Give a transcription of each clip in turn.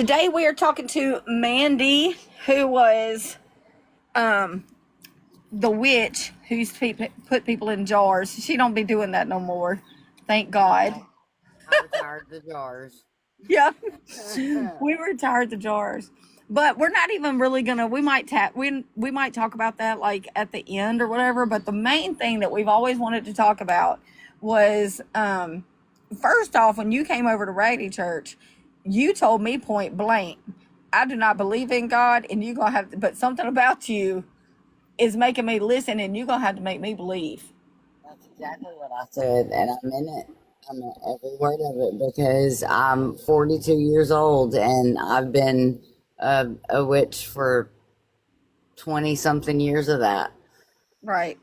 Today we are talking to Mandy, who was the witch who's put people in jars. She don't be doing that no more. Thank God. No, I retired the jars. Yeah, we retired the jars, but we're not even really gonna. We might talk about that like at the end or whatever. But the main thing that we've always wanted to talk about was first off, when you came over to Raggedy Church, you told me point blank, I do not believe in God, and you gonna have to, but something about you is making me listen, and you gonna have to make me believe. That's exactly what I said, and I meant it. I meant every word of it because I'm 42 years old and I've been a witch for 20 something years of that. Right.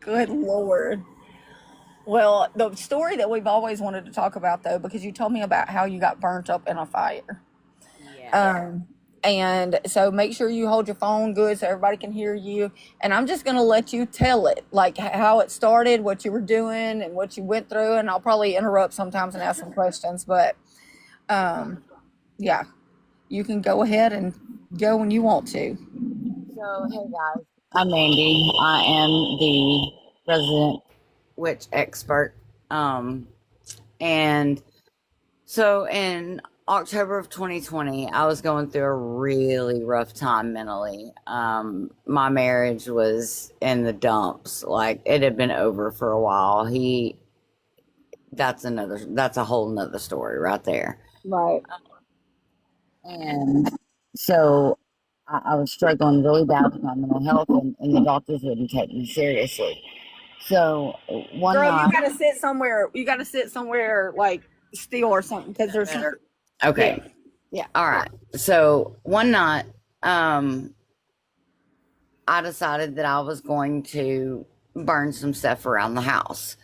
Good Lord. Well, the story that we've always wanted to talk about, though, because you told me about how you got burnt up in a fire. Yeah. Um, and so make sure you hold your phone good so everybody can hear you. And I'm just going to let you tell it, like how it started, what you were doing, and what you went through. And I'll probably interrupt sometimes and ask some questions. But yeah, you can go ahead and go when you want to. So, hey guys, I'm Mandy. I am the resident witch expert. And so in October of 2020, I was going through a really rough time mentally. My marriage was in the dumps. Like it had been over for a while. That's a whole nother story right there. Right. And so I was struggling really bad with my mental health, and the doctors wouldn't take me seriously. So one Girl, you night, got to sit somewhere. You got to sit somewhere like still or something because there's, better. yeah, Okay. yeah. All right. So one night, I decided that I was going to burn some stuff around the house.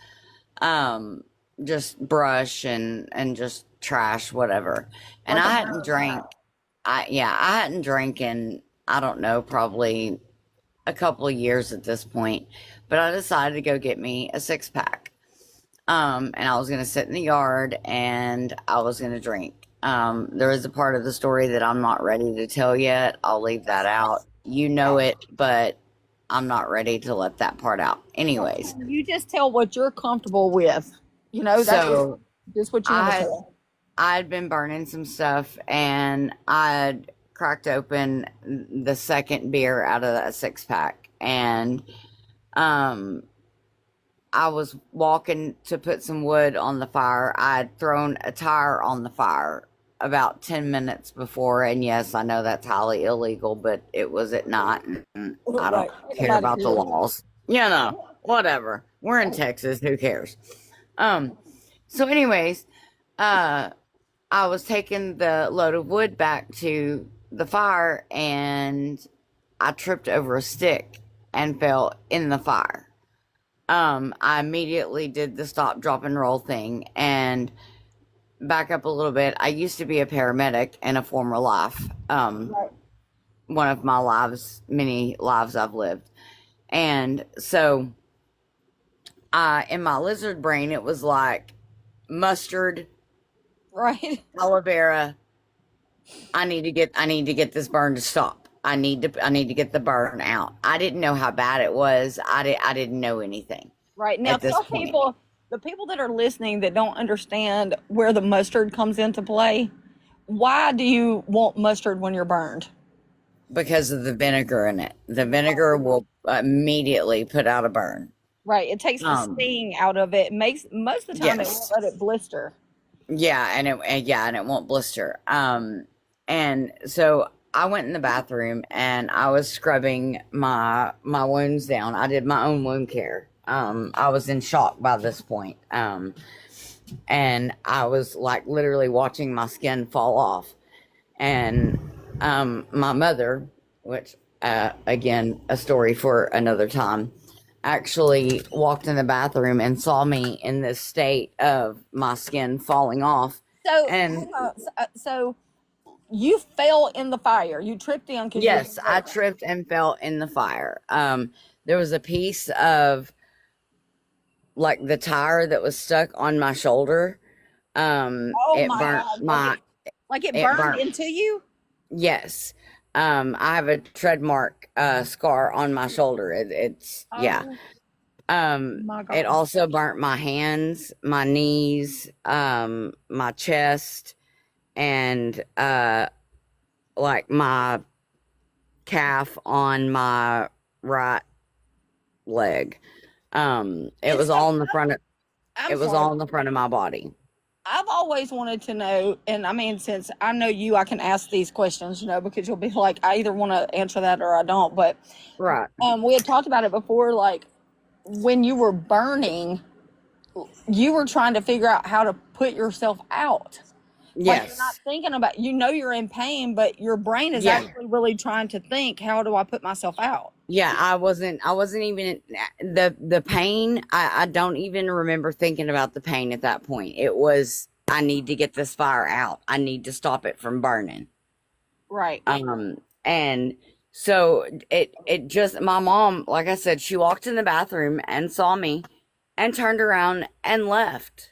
Um, just brush and just trash, whatever. And Like I a hadn't drank. I hadn't drank in, I don't know, probably a couple of years at this point. But I decided to go get me a 6 pack. And I was gonna sit in the yard and I was gonna drink. There is a part of the story that I'm not ready to tell yet. I'll leave that out. You know it, but I'm not ready to let that part out. Anyways, You just tell what you're comfortable with. You know, that's so just what you want to I tell. I'd been burning some stuff and I'd cracked open the second beer out of that 6 pack, and um I was walking to put some wood on the fire. I'd thrown a tire on the fire about 10 minutes before. And yes, I know that's highly illegal, but it was at night. And I don't Right. care about the laws. You know, whatever. We're in Texas. Who cares? Um, so, anyways, uh, I was taking the load of wood back to the fire and I tripped over a stick and fell in the fire. I immediately did the stop, drop, and roll thing. And back up a little bit, I used to be a paramedic in a former life. Right. One of my lives, many lives I've lived. And so, in my lizard brain, it was like mustard, Right. aloe vera. I need to get this burn to stop. I need to get the burn out. I didn't know how bad it was. I didn't know anything Right. Now at this tell point. people, the people that are listening that don't understand where the mustard comes into play, why do you want mustard when you're burned? Because of the vinegar in it. The vinegar will immediately put out a burn. Right. It takes the Um, sting out of it. Makes most of the time it won't yes. let it blister. And it won't blister. And so I went in the bathroom and I was scrubbing my wounds down. I did my own wound care. I was in shock by this point. And I was like literally watching my skin fall off. And my mother, which again, a story for another time, actually walked in the bathroom and saw me in this state of my skin falling off. So, And so you fell in the fire. You tripped in because you were yes, I tripped and fell in the fire. There was a piece of like the tire that was stuck on my shoulder. Oh It my burnt God. my Like it It burned burnt. into you? Yes. I have a tread mark scar on my shoulder. It's yeah. Oh my It God. also burnt my hands, my knees, my chest, and like my calf on my right leg. It And was so all in the front of I'm it was sorry. all in the front of my body. I've always wanted to know, and I mean, since I know you, I can ask these questions, because you'll be like, I either want to answer that or I don't. But Right. we had talked about it before, like when you were burning, you were trying to figure out how to put yourself out. Like you're not Yes. thinking about, you're in pain, but your brain is Yeah. actually really trying to think, how do I put myself out? Yeah, I wasn't even the pain. I don't even remember thinking about the pain at that point. It was, I need to get this fire out. I need to stop it from burning. Right. And so it just, my mom, like I said, she walked in the bathroom and saw me and turned around and left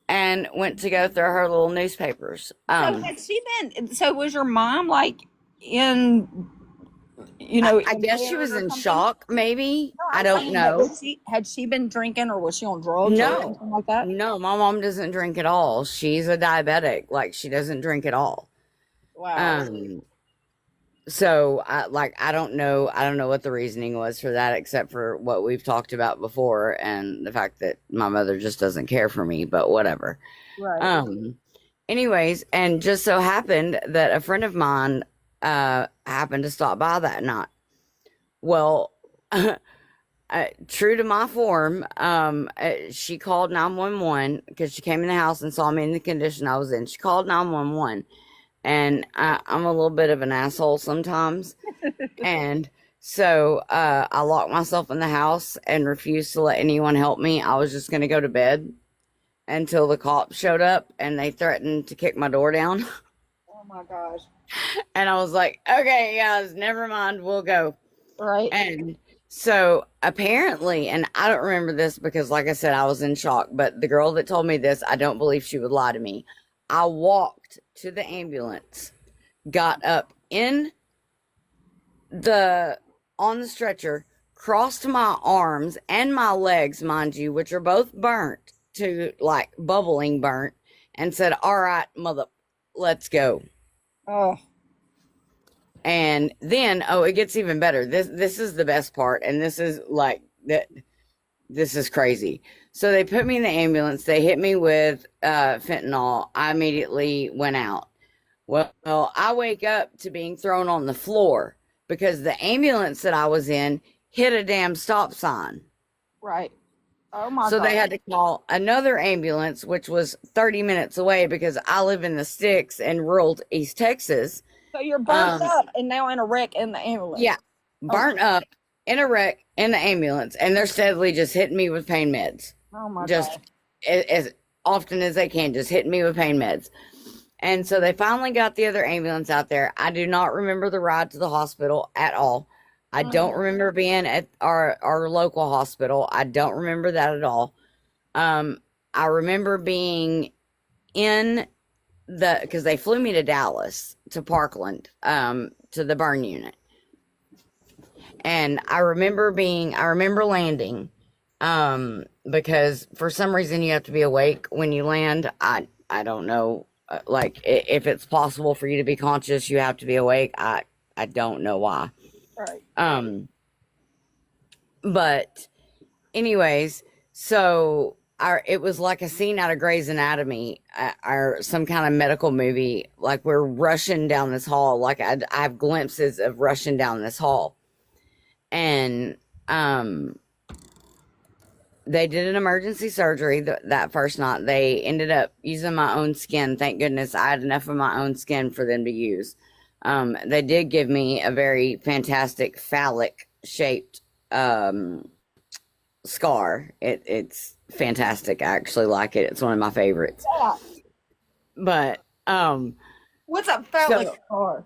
and went to go through her little newspapers. So was your mom like in, I guess she impaired was or in something? shock, maybe. No, I I'm don't saying, but know. had she been drinking or was she on drugs or No, anything like that? no, my mom doesn't drink at all. She's a diabetic. Like, she doesn't drink at all. Wow. Um, so I don't know. I don't know what the reasoning was for that, except for what we've talked about before and the fact that my mother just doesn't care for me, but whatever. Right. Anyways, and just so happened that a friend of mine, happened to stop by that night. Well, true to my form, she called 911 because she came in the house and saw me in the condition I was in. She called 911, and I'm a little bit of an asshole sometimes. And so I locked myself in the house and refused to let anyone help me. I was just going to go to bed until the cops showed up, and they threatened to kick my door down. Oh my gosh. And I was like, okay, guys, never mind, we'll go. Right. And so apparently, and I don't remember this because, like I said, I was in shock, but the girl that told me this, I don't believe she would lie to me. I walked to the ambulance, got up on the stretcher, crossed my arms and my legs, mind you, which are both burnt to like bubbling burnt, and said, all right, mother, let's go. Oh. And then, oh, it gets even better. This is the best part, and this is like that. This is crazy. So they put me in the ambulance. They hit me with fentanyl. I immediately went out. Well, I wake up to being thrown on the floor because the ambulance that I was in hit a damn stop sign. Right. Oh my So God. they had to call another ambulance, which was 30 minutes away because I live in the sticks in rural East Texas. So you're burnt up and now in a wreck in the ambulance. Yeah, burnt up in a wreck in the ambulance, and they're steadily just hitting me with pain meds. Oh my Just God. as often as they can, just hitting me with pain meds. And so they finally got the other ambulance out there. I do not remember the ride to the hospital at all. I don't remember being at our local hospital. I don't remember that at all. I remember being in because they flew me to Dallas, to Parkland, to the burn unit. And I remember landing, because for some reason you have to be awake when you land. I don't know, like if it's possible for you to be conscious, you have to be awake. I don't know why. Right. But anyways, so it was like a scene out of Grey's Anatomy, or some kind of medical movie. Like we're rushing down this hall. Like I have glimpses of rushing down this hall. And they did an emergency surgery that first night. They ended up using my own skin. Thank goodness I had enough of my own skin for them to use. They did give me a very fantastic phallic shaped scar. It's fantastic. I actually like it. It's one of my favorites. Yeah. But What's a phallic scar?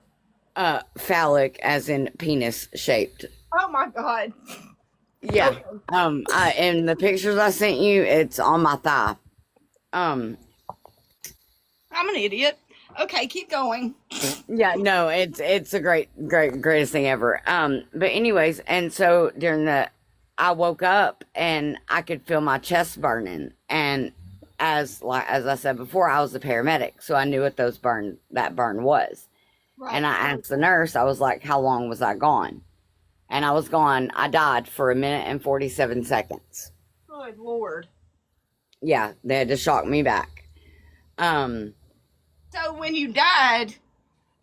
Phallic as in penis shaped. Oh my God. Yeah. And the pictures I sent you, it's on my thigh. I'm an idiot. Okay, keep going. Yeah, no, it's a greatest thing ever. But anyways, and so I woke up and I could feel my chest burning, and as I said before, I was a paramedic, so I knew what that burn was. And Right. I asked the nurse, I was like, "How long was I gone?" And I was gone. I died for 1 minute and 47 seconds. Good Lord. Yeah, they had to shock me back. Um, So when you died,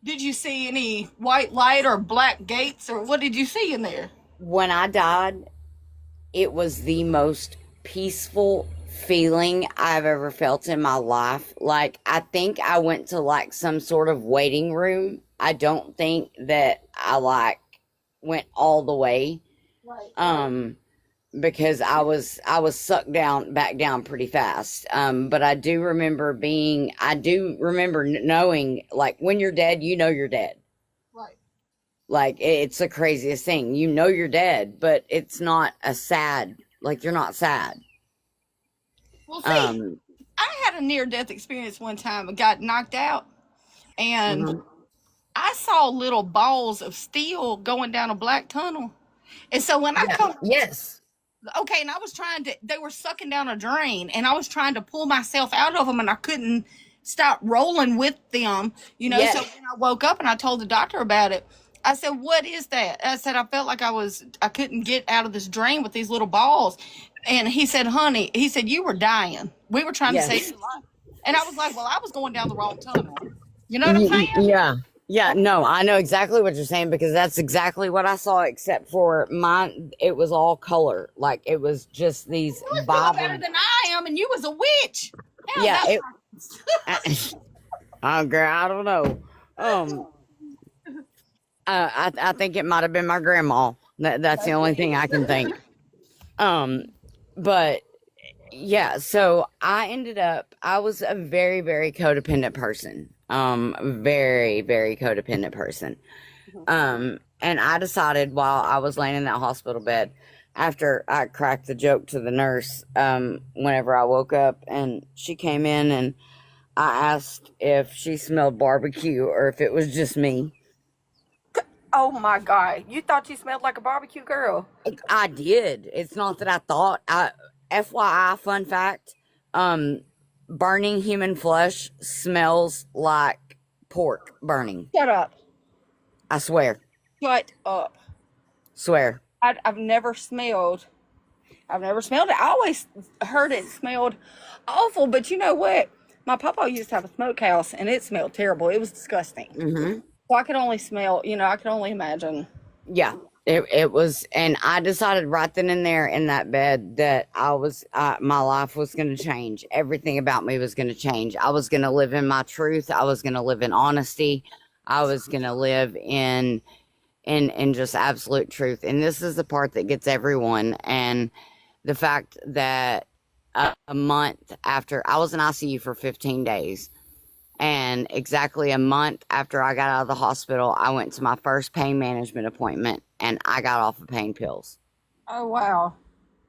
did you see any white light or black gates or what did you see in there? when I died, it was the most peaceful feeling I've ever felt in my life. Like, I think I went to like some sort of waiting room. I don't think that I like went all the way. Right. Because I was sucked back down pretty fast. But I do remember knowing, like, when you're dead, you know you're dead. Right. Like, it's the craziest thing. You know you're dead, but it's not like, you're not sad. Well, see, Um, I had a near death experience one time. I got knocked out and mhm. I saw little balls of steel going down a black tunnel. And so when I Yeah. come, Yes. okay, and they were sucking down a drain, and I was trying to pull myself out of them, and I couldn't stop rolling with them, So Yes. when I woke up and I told the doctor about it, I said, "What is that?" I said, "I felt like I couldn't get out of this drain with these little balls." And he said, "Honey," he said, "you were dying. We were trying to save Yes. your life." And I was like, "Well, I was going down the wrong tunnel." You know what I'm saying? Yeah. Yeah, no, I know exactly what you're saying because that's exactly what I saw, except for mine, it was all color. Like, it was just these You was doing better vibrant. than I am, and you was a witch. Hell, Yeah, that. oh, girl, I don't know. Um, I think it might have been my grandma. That's the only thing I can think. Um, but yeah, so I was a very, very codependent person. Very, very codependent person. And I decided while I was laying in that hospital bed, after I cracked the joke to the nurse, whenever I woke up and she came in and I asked if she smelled barbecue or if it was just me. Oh my God. You thought you smelled like a barbecue girl. I did. It's not that I thought. FYI, fun fact, um, burning human flesh smells like pork burning. Shut up. I swear. Shut up. Swear. I've never smelled. I've never smelled it. I always heard it smelled awful, but you know what? My papa used to have a smokehouse and it smelled terrible. It was disgusting. Mm-hmm. So I could only smell, I could only imagine. Yeah. It was, and I decided right then and there in that bed that my life was going to change. Everything about me was going to change. I was going to live in my truth. I was going to live in honesty. I was going to live in just absolute truth. And this is the part that gets everyone. And the fact that a month after I was in ICU for 15 days, and exactly a month after I got out of the hospital, I went to my first pain management appointment and I got off of pain pills. Oh, wow.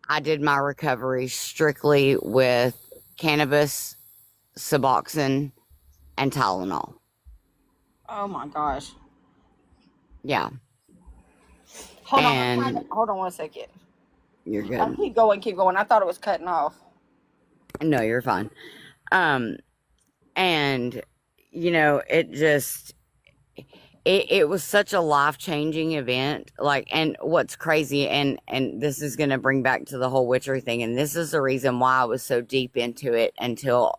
I did my recovery strictly with cannabis, Suboxone, and Tylenol. Oh my gosh. Yeah. Hold And on. Hold on 1 second. you're good. Keep going. I thought it was cutting off. No, you're fine. And it was such a life-changing event. Like, and what's crazy, and this is going to bring back to the whole witchery thing, and this is the reason why I was so deep into it until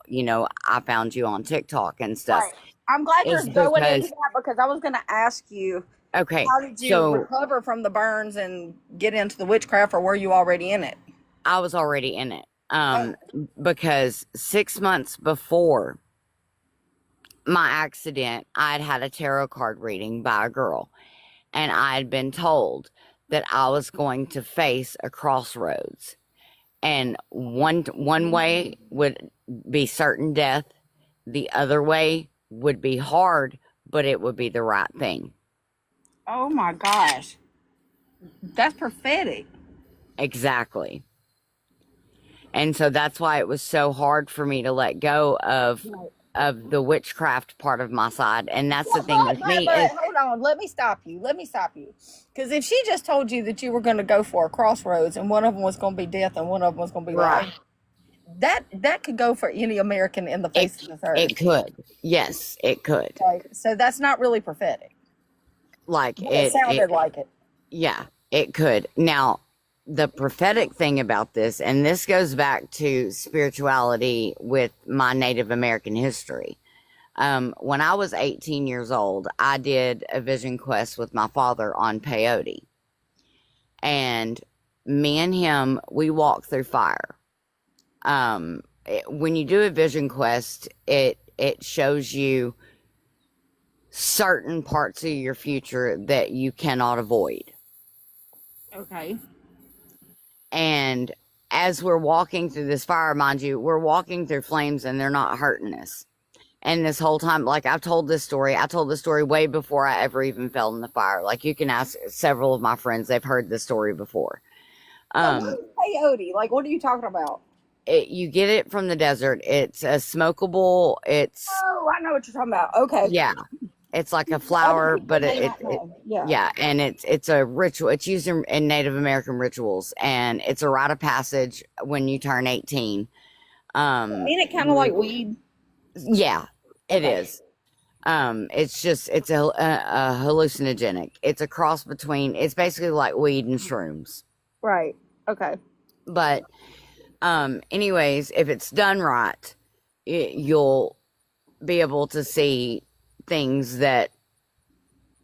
I found you on TikTok and stuff. Right. I'm glad you're Is going into because that because I was going to ask you, okay, how did you so recover from the burns and get into the witchcraft, or were you already in it? I was already in it. Because 6 months before my accident, I'd had a tarot card reading by a girl, and I had been told that I was going to face a crossroads, and one way would be certain death, the other way would be hard, but it would be the right thing. Oh my gosh. That's prophetic. Exactly. And so that's why it was so hard for me to let go of of the witchcraft part of my side, and that's the Well, thing with me but is hold on. Let me stop you. Because if she just told you that you were going to go for a crossroads and one of them was going to be death and one of them was going to be right. life, that could go for any American in the It face of this earth. it could, yes, it could. Okay? So that's not really prophetic. Like But it sounded like it. yeah, it could. Now, the prophetic thing about this, and this goes back to spirituality with my Native American history. When I was 18 years old, I did a vision quest with my father on peyote. And me and him, we walked through fire. When you do a vision quest, it shows you certain parts of your future that you cannot avoid. Okay. And as we're walking through this fire, mind you, we're walking through flames and they're not hurting us. And this whole time, like I told this story way before I ever even fell in the fire. Like you can ask several of my friends, they've heard this story before. So what is peyote? Like, what are you talking about? You get it from the desert. It's a smokable. Oh, I know what you're talking about. Okay. Yeah, it's like a flower, but yeah, and it's a ritual. It's used in Native American rituals, and it's a rite of passage when you turn 18. Ain't it kind of like weed? Yeah, it is. It's a hallucinogenic. It's a cross between. It's basically like weed and shrooms. Right. Okay. But anyways, if it's done right, you'll be able to see things that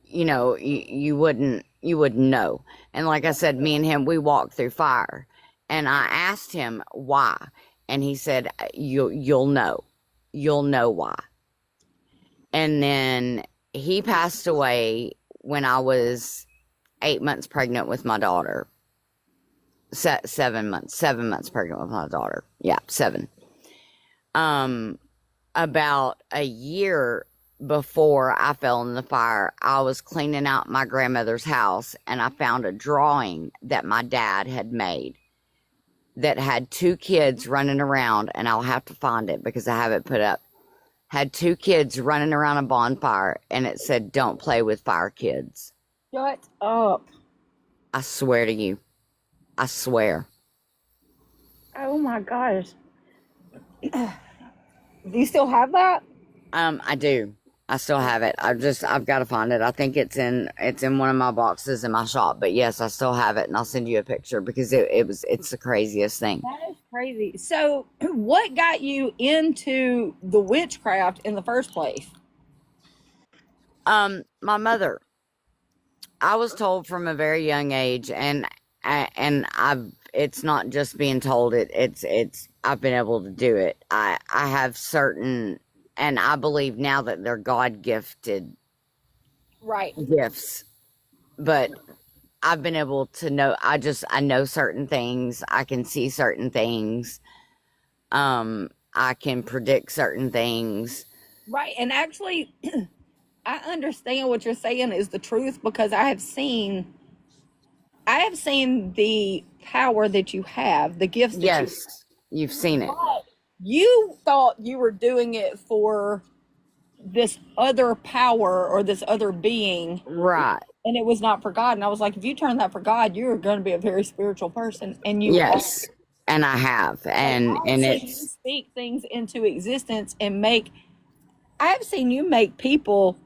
you wouldn't know. And like I said, me and him, we walked through fire, and I asked him why, and he said you'll know why. And then he passed away when I was 8 months pregnant with my daughter. 7 months pregnant with my daughter. Yeah, 7. About a year before I fell in the fire, I was cleaning out my grandmother's house, and I found a drawing that my dad had made that had 2 kids running around, and I'll have to find it because I have it put up. Had 2 kids running around a bonfire, and it said, "Don't play with fire, kids." Shut up. I swear to you. I swear. Oh my gosh. Do you still have that? I do. I still have it. I've got to find it. I think it's in one of my boxes in my shop. But yes, I still have it, and I'll send you a picture because it's the craziest thing. That is crazy. So, what got you into the witchcraft in the first place? My mother. I was told from a very young age, and it's not just being told it's I've been able to do it. I have certain, and I believe now that they're God gifted Right. gifts, but I've been able to know. I know certain things. I can see certain things. I can predict certain things. Right. And actually, I understand what you're saying is the truth because I have seen the power that you have, the gifts that Yes, you've seen it. But you thought you were doing it for this other power or this other being. Right. And it was not for God. And I was like, if you turn that for God, you're going to be a very spiritual person. And you Yes. are. And I have. And you speak things into existence and I've seen you make people,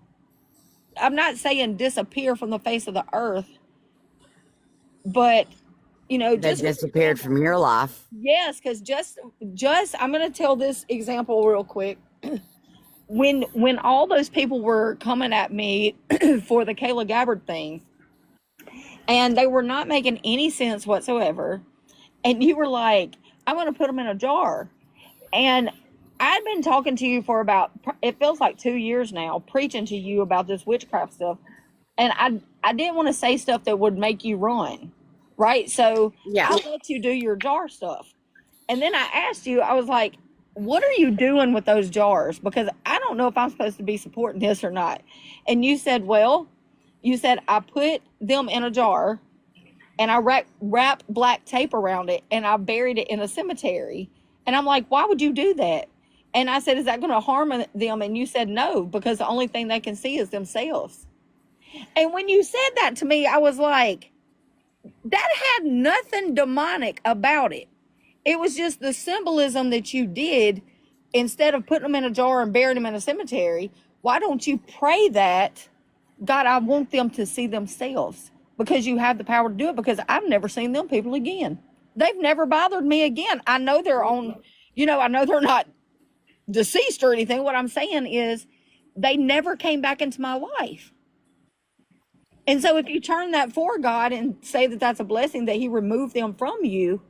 I'm not saying disappear from the face of the earth, but that just disappeared from your life. Yes, because just I'm going to tell this example real quick. When all those people were coming at me for the Kayla Gabbard thing, and they were not making any sense whatsoever, and you were like, "I'm going to put them in a jar," and I'd been talking to you for about, it feels like 2 years now, preaching to you about this witchcraft stuff, and I didn't want to say stuff that would make you run. Right. So yeah. I let you do your jar stuff. And then I asked you, I was like, what are you doing with those jars? Because I don't know if I'm supposed to be supporting this or not. And you said, I put them in a jar and I wrap black tape around it and I buried it in a cemetery. And I'm like, why would you do that? And I said, is that going to harm them? And you said no, because the only thing they can see is themselves. And when you said that to me, I was like, that had nothing demonic about it. It was just the symbolism that you did. Instead of putting them in a jar and burying them in a cemetery, why don't you pray that, God, I want them to see themselves, because you have the power to do it, because I've never seen them people again. They've never bothered me again. I know they're on, I know they're not deceased or anything. What I'm saying is they never came back into my life. And so if you turn that for God and say that that's a blessing, that he removed them from you,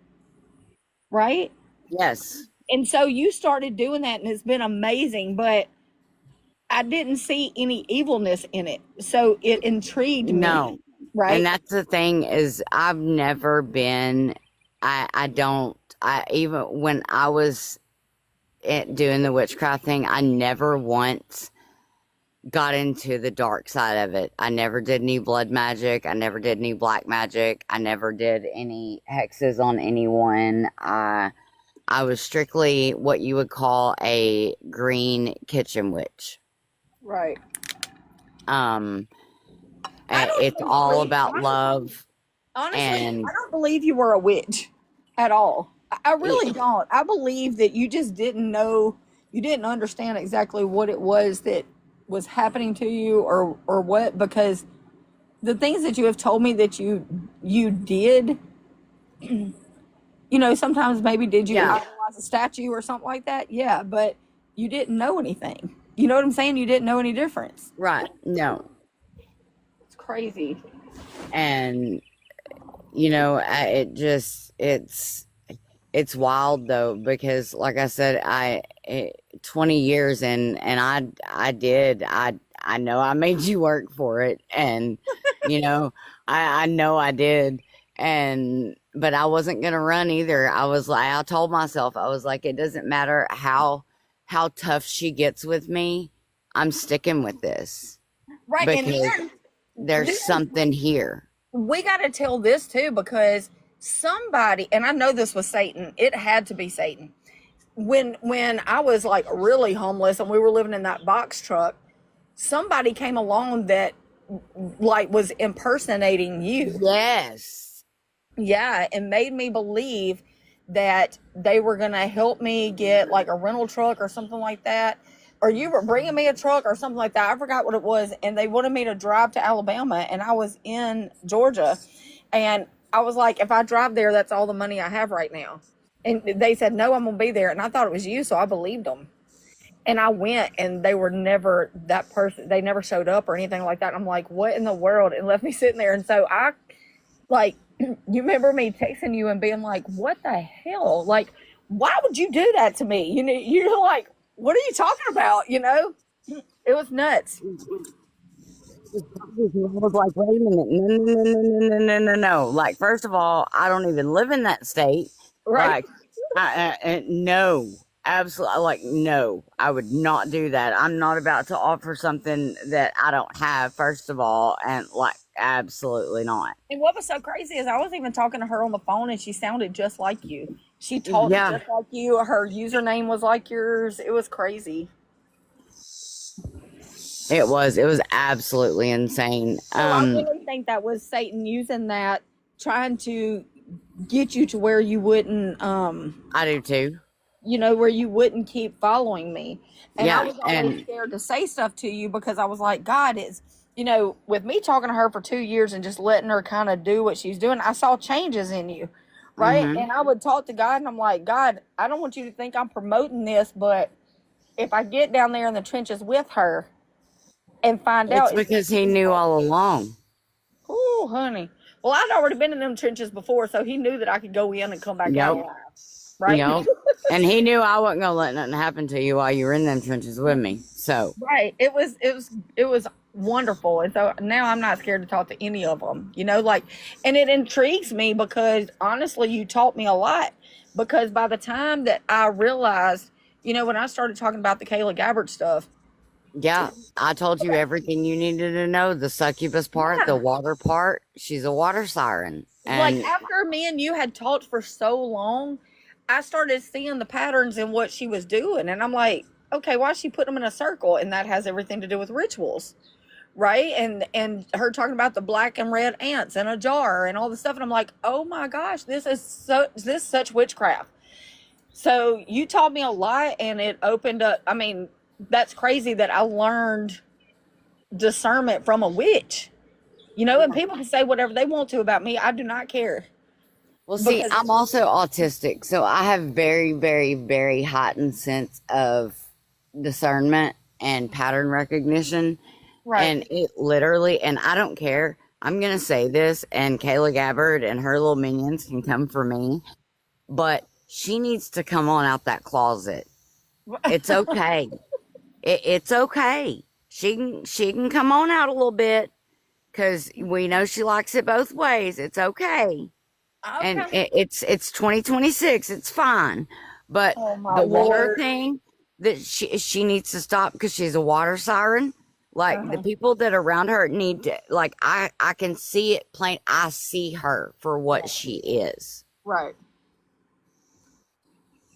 right? Yes. And so you started doing that, and it's been amazing, but I didn't see any evilness in it. So it intrigued me. No. Right. And that's the thing, is I've never been, even when I was doing the witchcraft thing, I never once got into the dark side of it. I never did any blood magic. I never did any black magic. I never did any hexes on anyone. I was strictly what you would call a green kitchen witch. Right. It's all about love. Honestly, And I don't believe you were a witch at all. I really don't. I believe that you just didn't know, you didn't understand exactly what it was that was happening to you, or what, because the things that you have told me that you did, sometimes maybe did you idolize a statue or something like that? Yeah, but you didn't know anything. You know what I'm saying? You didn't know any difference. Right. No. It's crazy. And, it's wild though, because like I said, 20 years and I know I made you work for it. And, I know I did. But I wasn't going to run either. I told myself, I was like, it doesn't matter how tough she gets with me. I'm sticking with this. Right. Because there's something here. We got to tell this too, because somebody, and I know this was Satan, it had to be Satan. When I was like really homeless and we were living in that box truck, somebody came along that like was impersonating you. Yes. Yeah, and made me believe that they were going to help me get like a rental truck or something like that. Or you were bringing me a truck or something like that. I forgot what it was. And they wanted me to drive to Alabama, and I was in Georgia. And I was like, if I drive there, that's all the money I have right now. And they said, no, I'm going to be there. And I thought it was you, so I believed them. And I went, and they were never that person. They never showed up or anything like that. And I'm like, what in the world? And left me sitting there. And so I, like, you remember me texting you and being like, what the hell? Like, why would you do that to me? You're like, what are you talking about? It was nuts. I was like, wait a minute, no. Like, first of all, I don't even live in that state. Right. Like, no, absolutely. Like, no, I would not do that. I'm not about to offer something that I don't have, first of all, and like, absolutely not. And what was so crazy is I was even talking to her on the phone, and she sounded just like you. She talked just like you. Her username was like yours. It was crazy. It was absolutely insane. So I really think that was Satan using that, trying to get you to where you wouldn't. I do too. Where you wouldn't keep following me. And I was always scared to say stuff to you, because I was like, God is, with me talking to her for 2 years and just letting her kind of do what she's doing, I saw changes in you. Right. Mm-hmm. And I would talk to God, and I'm like, God, I don't want you to think I'm promoting this, but if I get down there in the trenches with her and find out. It's because he knew all along. Oh, honey. Well, I'd already been in them trenches before, so he knew that I could go in and come back out alive. Right. And he knew I wasn't gonna let nothing happen to you while you were in them trenches with me. So right. It was wonderful. And so now I'm not scared to talk to any of them, and it intrigues me, because honestly, you taught me a lot, because by the time that I realized, when I started talking about the Kayla Gabbard stuff. Yeah, I told you everything you needed to know. The succubus part, the water part. She's a water siren. And like, after me and you had talked for so long, I started seeing the patterns in what she was doing, and I'm like, okay, why is she putting them in a circle? And that has everything to do with rituals, right? And her talking about the black and red ants in a jar and all this stuff, and I'm like, oh my gosh, this is such witchcraft. So you taught me a lot, and it opened up. I mean, that's crazy that I learned discernment from a witch. You know, and people can say whatever they want to about me. I do not care Well, see, because I'm also autistic, so I have very, very, very heightened sense of discernment and pattern recognition. right, And it literally, and I don't care. I'm gonna say this, and Kayla Gabbard and her little minions can come for me, but she needs to come on out that closet. It's okay. It's okay. She can come on out a little bit because we know she likes it both ways. It's okay. And okay. it's 2026. It's fine. But Oh my the water lord. thing that she needs to stop because she's a water siren. Like the Uh-huh. people that are around her need to like I can see it plain. I see her for what she is. Right.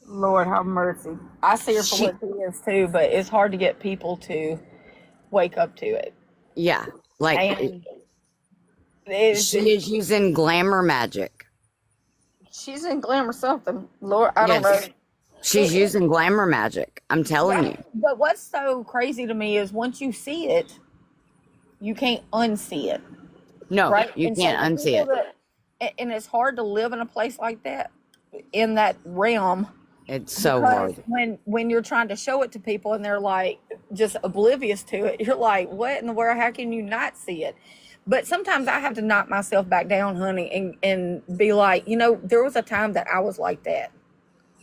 Lord have mercy. I see her for She what she is too, but it's hard to get people to wake up to it. yeah, like And it's, she is using glamour magic. she's in glamour something. Lord, I don't know. Yes. She's using glamour magic. I'm telling Yeah. you. But what's so crazy to me is once you see it, you can't unsee it. No, Right? you And so can't the unsee people it. that and it's hard to live in a place like that in that realm It's so because hard. when you're trying to show it to people and they're like just oblivious to it, you're like, what in the world? How can you not see it? But sometimes I have to knock myself back down, honey, and be like, there was a time that I was like that.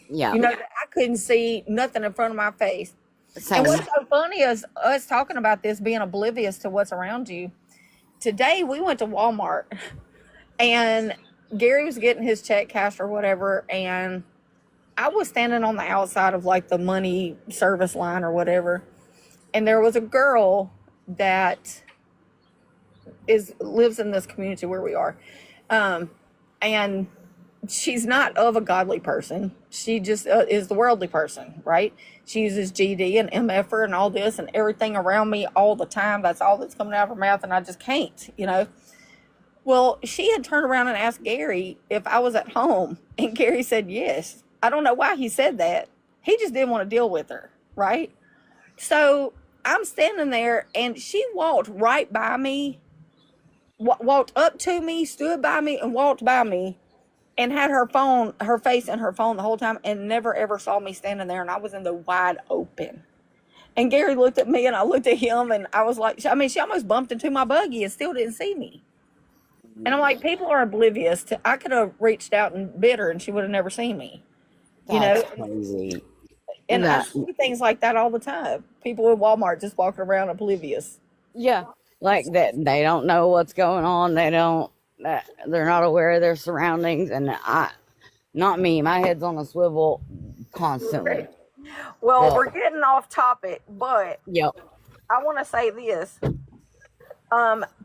Yeah. That I couldn't see nothing in front of my face. And Same. what's so funny is us talking about this being oblivious to what's around you. Today we went to Walmart and Gary was getting his check cashed or whatever, and I was standing on the outside of like the money service line or whatever, and there was a girl that lives in this community where we are, and she's not of a godly person. She just is the worldly person, right? She uses GD and MFR and all this and everything around me all the time. That's all that's coming out of her mouth, and I just can't. Well, she had turned around and asked Gary if I was at home, and Gary said yes. I don't know why he said that. He just didn't want to deal with her, right? So I'm standing there, and she walked right by me, walked up to me, stood by me, and walked by me, and had her face in her phone the whole time, and never ever saw me standing there, and I was in the wide open. And Gary looked at me, and I looked at him, and I was like, I mean, she almost bumped into my buggy and still didn't see me. And I'm like, people are oblivious to. I could have reached out and bit her, and she would have never seen me. You That's know, crazy. and I That see things like that all the time. People in Walmart just walking around oblivious. yeah, like that they don't know what's going on. They don't. They're not aware of their surroundings, and not me. My head's on a swivel constantly. Well, But we're getting off topic, but yep. I want to say this.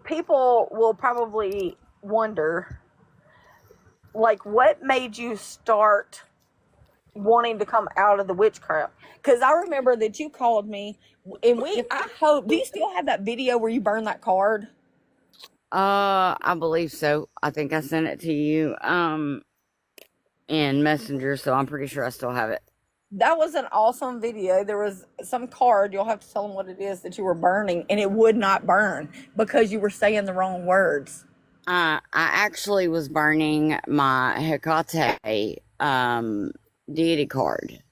People will probably wonder, like, what made you start wanting to come out of the witchcraft? Because I remember that you called me, and I hope, do you still have that video where you burned that card? I believe so. I think I sent it to you in Messenger, so I'm pretty sure I still have it. That was an awesome video. There was some card, you'll have to tell them what it is that you were burning, and it would not burn because you were saying the wrong words. I actually was burning my Hecate deity card.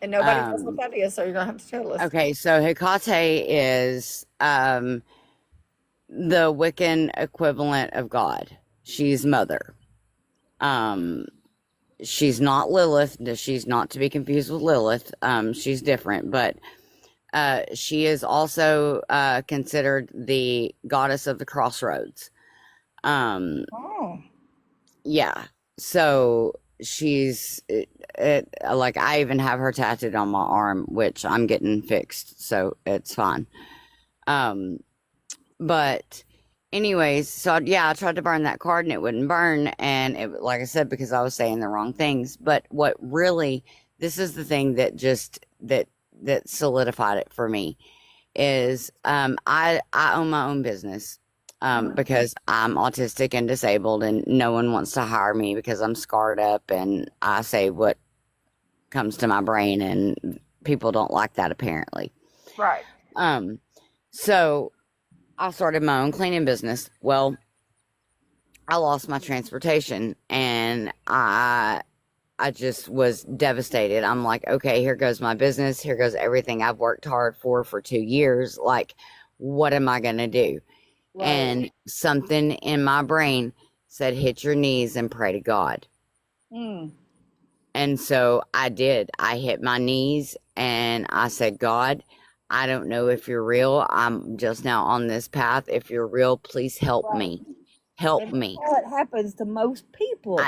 And nobody knows what that is, so you're going to have to tell us. Okay, so Hecate is the Wiccan equivalent of God. She's mother. She's not Lilith. She's not to be confused with Lilith. She's different, but she is also considered the goddess of the crossroads. Oh. Yeah. So she's like, I even have her tattooed on my arm, which I'm getting fixed, so it's fine. But anyways, so yeah, I tried to burn that card and it wouldn't burn. And it, like I said, because I was saying the wrong things. But what really, this is the thing that just, that solidified it for me is, I own my own business. Because I'm autistic and disabled and no one wants to hire me because I'm scarred up and I say what comes to my brain and people don't like that apparently. Right. So I started my own cleaning business. Well, I lost my transportation and I just was devastated. I'm like, okay, here goes my business. Here goes everything I've worked hard for 2 years. Like, what am I going to do? Right. And something in my brain said, hit your knees and pray to God. And so I did. I hit my knees and I said, God, I don't know if you're real. I'm just now on this path. If you're real, please help me. Help me. That's how it happens to most people.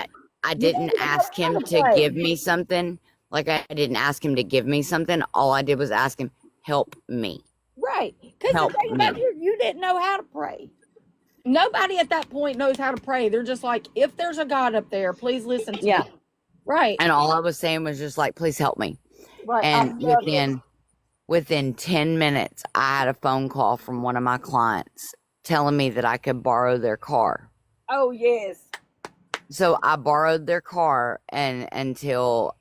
I didn't ask him to give me something. Like, I didn't ask him to give me something. All I did was ask him, help me. Right. Because the thing about you didn't know how to pray. Nobody at that point knows how to pray. They're just like, if there's a God up there, please listen to me. Right. And all I was saying was just like, please help me. Right. And within 10 minutes, I had a phone call from one of my clients telling me that I could borrow their car. Oh, yes. So I borrowed their car and until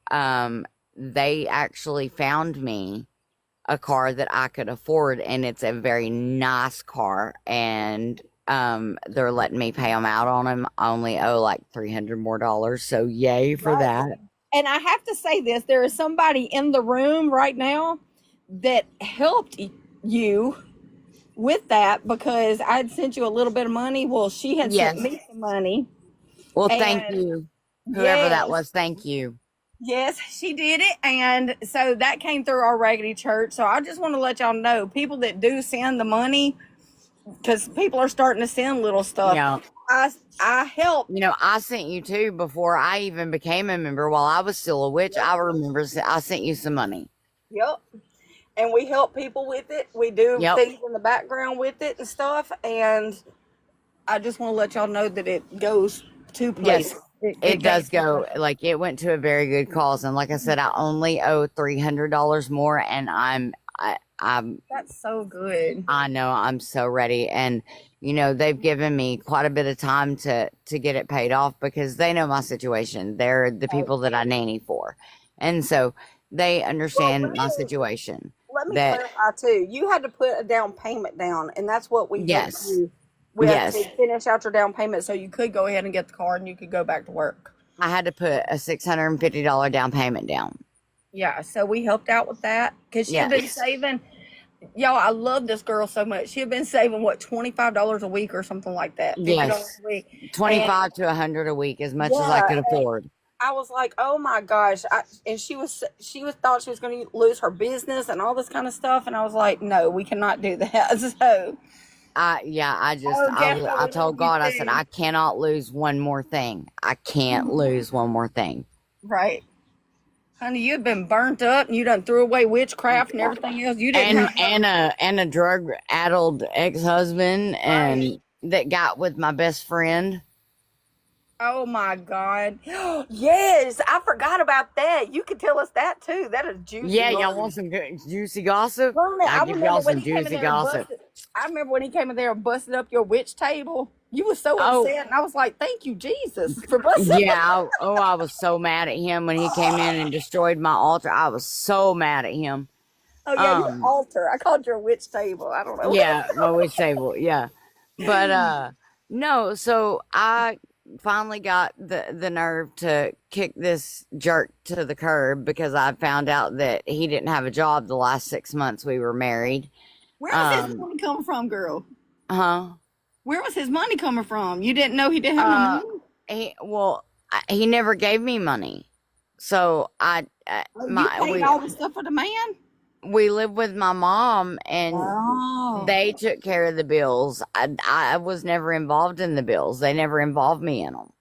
they actually found me a car that I could afford, and it's a very nice car, and they're letting me pay them out on them. I only owe like $300 more, so yay for that. And I have to say this, there is somebody in the room right now that helped you with that, because I had sent you a little bit of money. Well, she had sent me some money. Well, thank you. Whoever that was, thank you. Yes, she did it. And so that came through our Raggedy church. So I just want to let y'all know, people that do send the money, because people are starting to send little stuff. Yeah. I help. You know, I sent you too before I even became a member. While I was still a witch, I remember I sent you some money. Yep. And we help people with it. We do things in the background with it and stuff. And I just want to let y'all know that it goes to places. Yes, it does go. Like, it went to a very good cause. And like I said, I only owe $300 more, and I'm that's so good. I know, I'm so ready. And you know, they've given me quite a bit of time to get it paid off, because they know my situation. They're the people that I nanny for, and so they understand my situation. Let me clarify too. You had to put a down payment down, and that's what we helped you. We had to finish out your down payment so you could go ahead and get the car and you could go back to work. I had to put a $650 down payment down. Yeah, so we helped out with that, because she had been saving. Y'all, I love this girl so much. She had been saving, what, $25 a week or something like that. Yes, $50 a week. 25 to $100 a week, as much as I could afford. I was like, oh my gosh. And she thought she was going to lose her business and all this kind of stuff. And I was like, no, we cannot do that. So I told God, I said, I cannot lose one more thing. I can't lose one more thing. Right. Honey, you've been burnt up and you done threw away witchcraft and everything else. You didn't and a drug-addled ex-husband and that got with my best friend. Oh my God. Yes, I forgot about that. You could tell us that too. That is juicy. Yeah, y'all want some good juicy gossip? Well, I'll give y'all some juicy gossip. I remember when he came in there and busted up your witch table. You were so upset, and I was like, thank you, Jesus, for busting Yeah, I was so mad at him when he came in and destroyed my altar. I was so mad at him. Oh, yeah, your altar. I called your witch table. I don't know. Yeah, my witch table, yeah. But, no, so I finally got the nerve to kick this jerk to the curb, because I found out that he didn't have a job the last 6 months we were married. Where was his money coming from, girl? Huh? Where was his money coming from? You didn't know he didn't have no money? He never gave me money. So you paid all the stuff for the man? We lived with my mom, and they took care of the bills. I was never involved in the bills. They never involved me in them.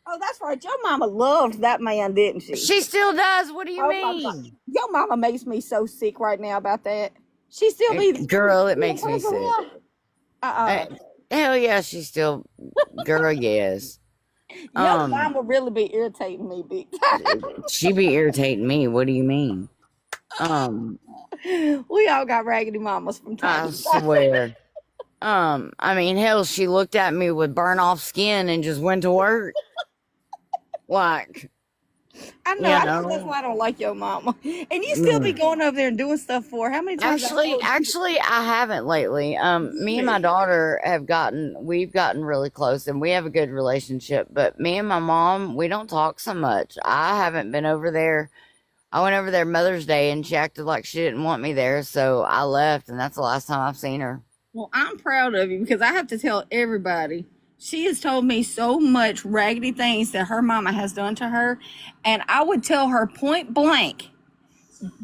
Oh, that's right. Your mama loved that man, didn't she? She still does. What do you mean? Your mama makes me so sick right now about that. She still be girl. It makes me sick. Hell yeah, she's still, girl, yes. Your Um, mom would really be irritating me big time. she be irritating me. What do you mean? Um, We all got raggedy mamas from time I to time. swear. I mean, hell, she looked at me with burn off skin and just went to work. Like, I know. you I know that's know. why I don't like your mama. And you still be Mm. going over there and doing stuff for her. How many times I told you? Actually, I haven't lately. Me and my Really? daughter we've gotten really close, and we have a good relationship. But me and my mom, we don't talk so much. I haven't been over there. I went over there Mother's Day, and she acted like she didn't want me there, so I left, and that's the last time I've seen her. Well, I'm proud of you because I have to tell everybody. She has told me so much raggedy things that her mama has done to her. And I would tell her point blank,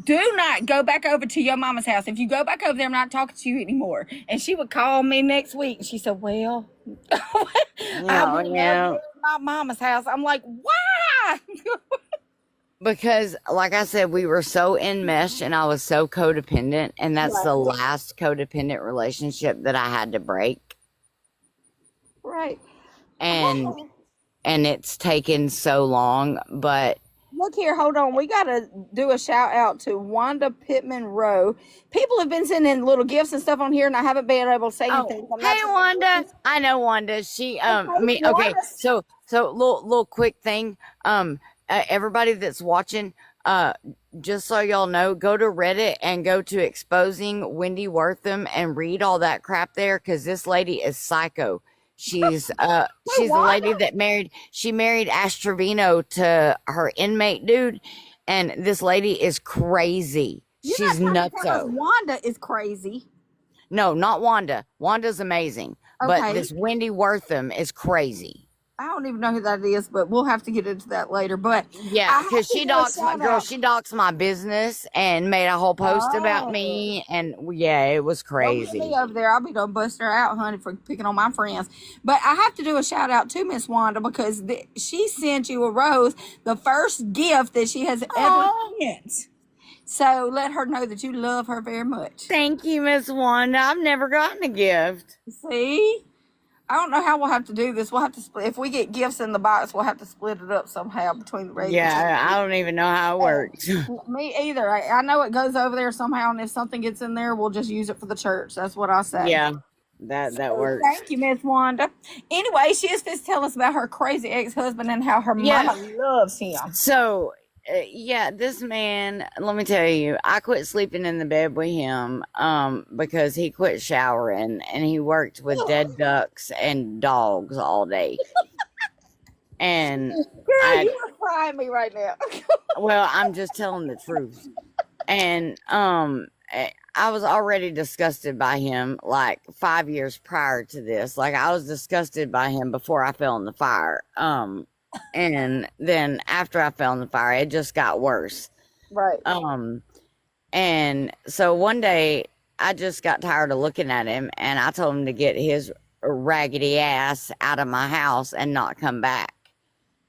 do not go back over to your mama's house. If you go back over there, I'm not talking to you anymore. And she would call me next week. She said, well, I No, went over yeah. to my mama's house. I'm like, why? Because, like I said, we were so enmeshed and I was so codependent, and that's the Right. last codependent relationship that I had to break. Right. And it's taken so long, but Look here, hold on. We got to do a shout out to Wanda Pittman Rowe. People have been sending little gifts and stuff on here, and I haven't been able to say oh, anything. I'm not hey just Wanda. I know Wanda. She me okay. Wanda. So little quick thing. Everybody that's watching, just so y'all know, go to Reddit and go to Exposing Wendy Wortham and read all that crap there, because this lady is psycho. She's she's the lady that married Ash Trevino to her inmate dude, and this lady is crazy. She's nutso. Wanda is crazy. No, not Wanda. Wanda's amazing, but Okay. this Wendy Wortham is crazy. I don't even know who that is, but we'll have to get into that later. But Yeah, because she doxed my girl. out. She doxed my business and made a whole post about me, and yeah, it was Don't get crazy. me over there. I'll be done busting her out, honey, for picking on my friends. But I have to do a shout out to Miss Wanda because she sent you a rose, the first gift that she has ever sent. So let her know that you love her very much. Thank you, Miss Wanda. I've never gotten a gift. See? I don't know how we'll have to do this. We'll have to split. If we get gifts in the box, we'll have to split it up somehow between the radio. Yeah, I don't even know how it works. Me either. I know it goes over there somehow, and if something gets in there, we'll just use it for the church. That's what I say. Yeah, that works. Thank you, Miss Wanda. Anyway, she is just telling us about her crazy ex-husband and how her mama loves him. So, yeah, this man, let me tell you, I quit sleeping in the bed with him because he quit showering and he worked with dead ducks and dogs all day. And Girl, you are crying me right now. well, I'm just telling the truth. And I was already disgusted by him like 5 years prior to this. Like, I was disgusted by him before I fell in the fire. And then after I fell in the fire, it just got worse. Right. And so one day I just got tired of looking at him, and I told him to get his raggedy ass out of my house and not come back.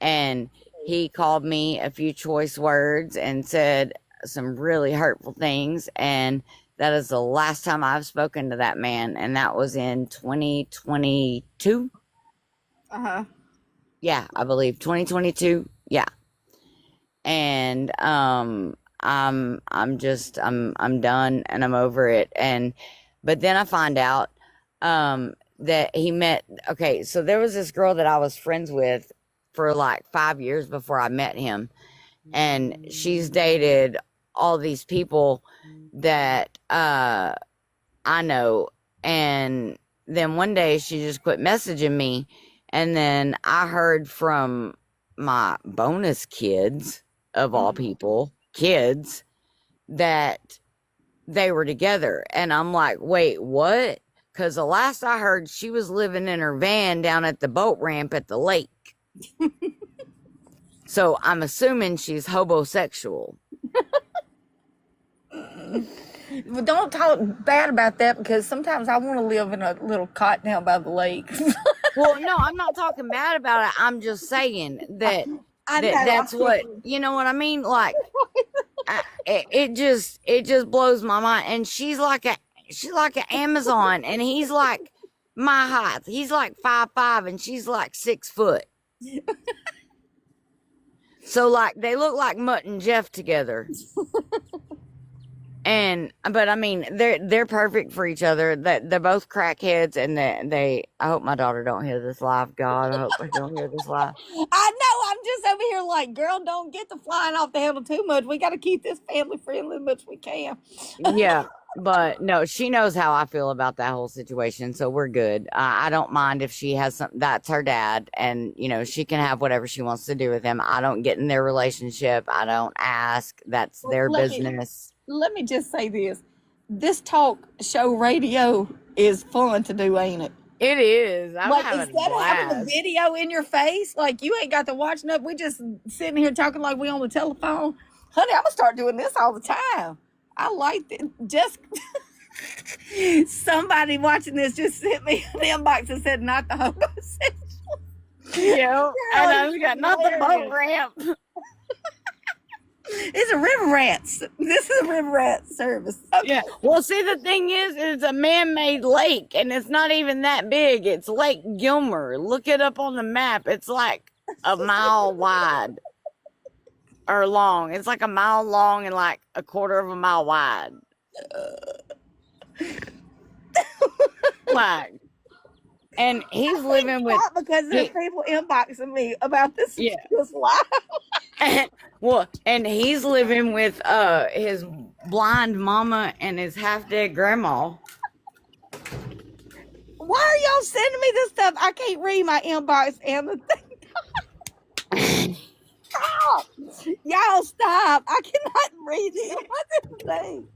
And he called me a few choice words and said some really hurtful things, and that is the last time I've spoken to that man, and that was in 2022. Uh-huh. Yeah, I believe 2022. Yeah. And I'm done and I'm over it. But then I find out that he met, okay, so there was this girl that I was friends with for like 5 years before I met him, and she's dated all these people that I know, and then one day she just quit messaging me. And then I heard from my bonus kids, of all people, kids, that they were together. And I'm like, wait, what? Because the last I heard, she was living in her van down at the boat ramp at the lake. So I'm assuming she's homosexual. Well, don't talk bad about that because sometimes I want to live in a little cot down by the lake. Well, no, I'm not talking bad about it. I'm just saying that that's what, you know what I mean? Like, it just blows my mind. And she's like an Amazon, and he's like my height. He's like 5'5" and she's like 6 foot. So like they look like Mutt and Jeff together. But I mean they're perfect for each other. They're both crackheads, and they I hope my daughter don't hear this live. God, I hope I don't hear this live. I know. I'm just over here like, girl, don't get the flying off the handle too much. We got to keep this family friendly as much as we can. Yeah, but no, she knows how I feel about that whole situation, so we're good. I don't mind if she has some. That's her dad, and she can have whatever she wants to do with him. I don't get in their relationship. I don't ask. That's their business. Let me just say this. This talk show radio is fun to do, ain't it? It is. I'm like, having instead of having a video in your face, like you ain't got to watch nothing, we just sitting here talking like we on the telephone. Honey, I'm going to start doing this all the time. I like it. Just somebody watching this just sent me an inbox and said, not the homosexual. Yeah, and I've got not the boat ramp. It's a river rat. This is a river rat service. Okay. Yeah. Well, see, the thing is, it's a man-made lake, and it's not even that big. It's Lake Gilmer. Look it up on the map. It's like a mile wide or long. It's like a mile long and like a quarter of a mile wide. Like, and he's living with because there's people inboxing me about this. Yeah. This live. Well, and he's living with his blind mama and his half-dead grandma. Why are y'all sending me this stuff? I can't read my inbox and the thing. Stop. Y'all stop. I cannot read it. What's this thing?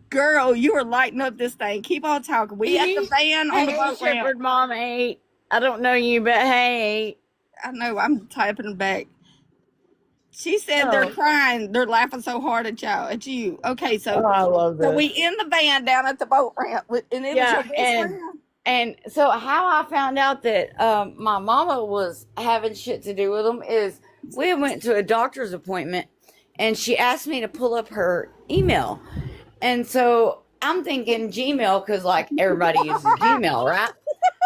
Girl, you are lighting up this thing. Keep on talking. We at the van on the boat Shepherd ramp. Mom 8. I don't know you, but hey. I know. I'm typing back. She said they're crying. They're laughing so hard at you. Okay, so I love this. So we in the van down at the boat ramp, and it was your best friend. And so how I found out that my mama was having shit to do with them is we went to a doctor's appointment, and she asked me to pull up her email, and so I'm thinking Gmail because like everybody uses Gmail, right?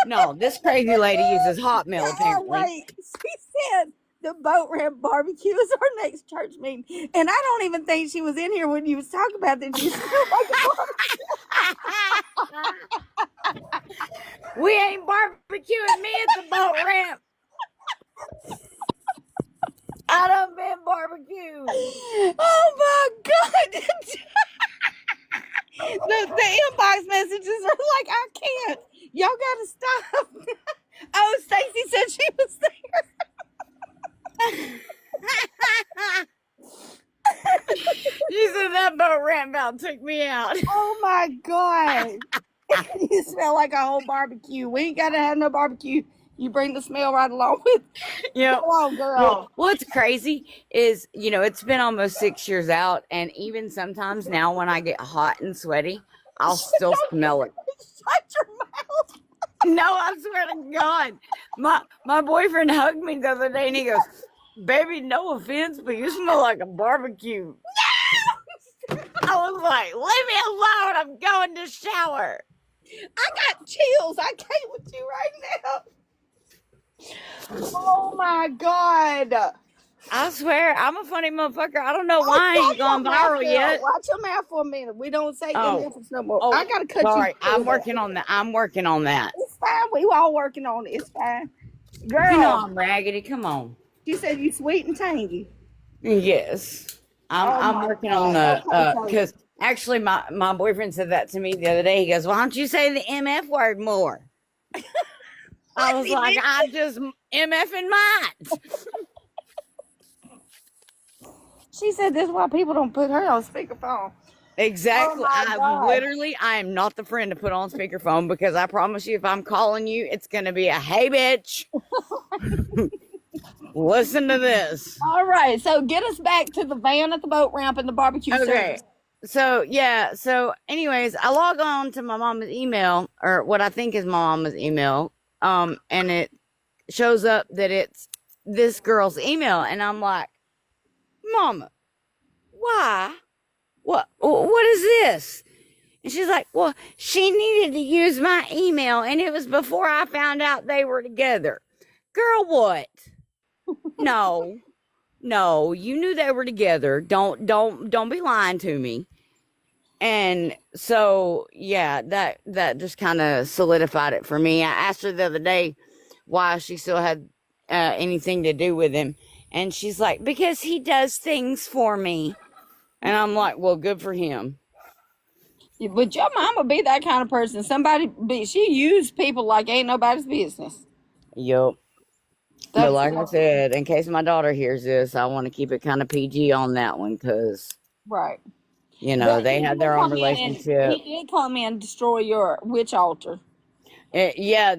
No, this crazy lady uses Hotmail apparently. Wait, she said the boat ramp barbecue is our next church meeting, and I don't even think she was in here when you was talking about that. You smelled like a barbecue. We ain't barbecuing me at the boat ramp. I done been barbecued. Oh my God. the inbox messages are like, I can't. Y'all gotta stop. Oh, Stacy said she was there. She said that boat ramp about took me out. Oh my God. You smell like a whole barbecue. We ain't gotta have no barbecue. You bring the smell right along with. Yeah. Come on, girl. Well, what's crazy is, it's been almost 6 years out, and even sometimes now when I get hot and sweaty, I'll still smell it. Shut your mouth. No, I swear to God. My boyfriend hugged me the other day and he goes, "Baby, no offense, but you smell like a barbecue." No! I was like, "Leave me alone. I'm going to shower." I got chills. I can't with you right now. Oh my God. I swear, I'm a funny motherfucker. I don't know why I ain't gone viral yet. Watch your mouth for a minute. We don't say infants no more. Oh, I gotta cut sorry. you. I'm working on that. It's fine. We all working on it. It's fine. Girl. You know I'm raggedy. Come on. She said you sweet and tangy. Yes. I'm working on the because actually my boyfriend said that to me the other day. He goes, "Why don't you say the MF word more?" I was like, "I just MFing mine." She said this is why people don't put her on speakerphone. Exactly. I am not the friend to put on speakerphone because I promise you, if I'm calling you, it's gonna be a "Hey, bitch." Listen to this. All right, so get us back to the van at the boat ramp and the barbecue service. So anyways, I log on to my mama's email, or what I think is my mama's email, and it shows up that it's this girl's email, and I'm like, "Mama, why? What is this?" And she's like, well, she needed to use my email, and it was before I found out they were together. Girl, what? No, no, you knew they were together. Don't be lying to me. And so, yeah, that just kind of solidified it for me. I asked her the other day why she still had anything to do with him, and she's like, because he does things for me. And I'm like, well, good for him. But your mama be that kind of person. She used people like ain't nobody's business. Yup. But That's like I said, in case my daughter hears this, I want to keep it kind of PG on that one because, right. they had their own relationship. He did come in and destroy your witch altar. Yeah,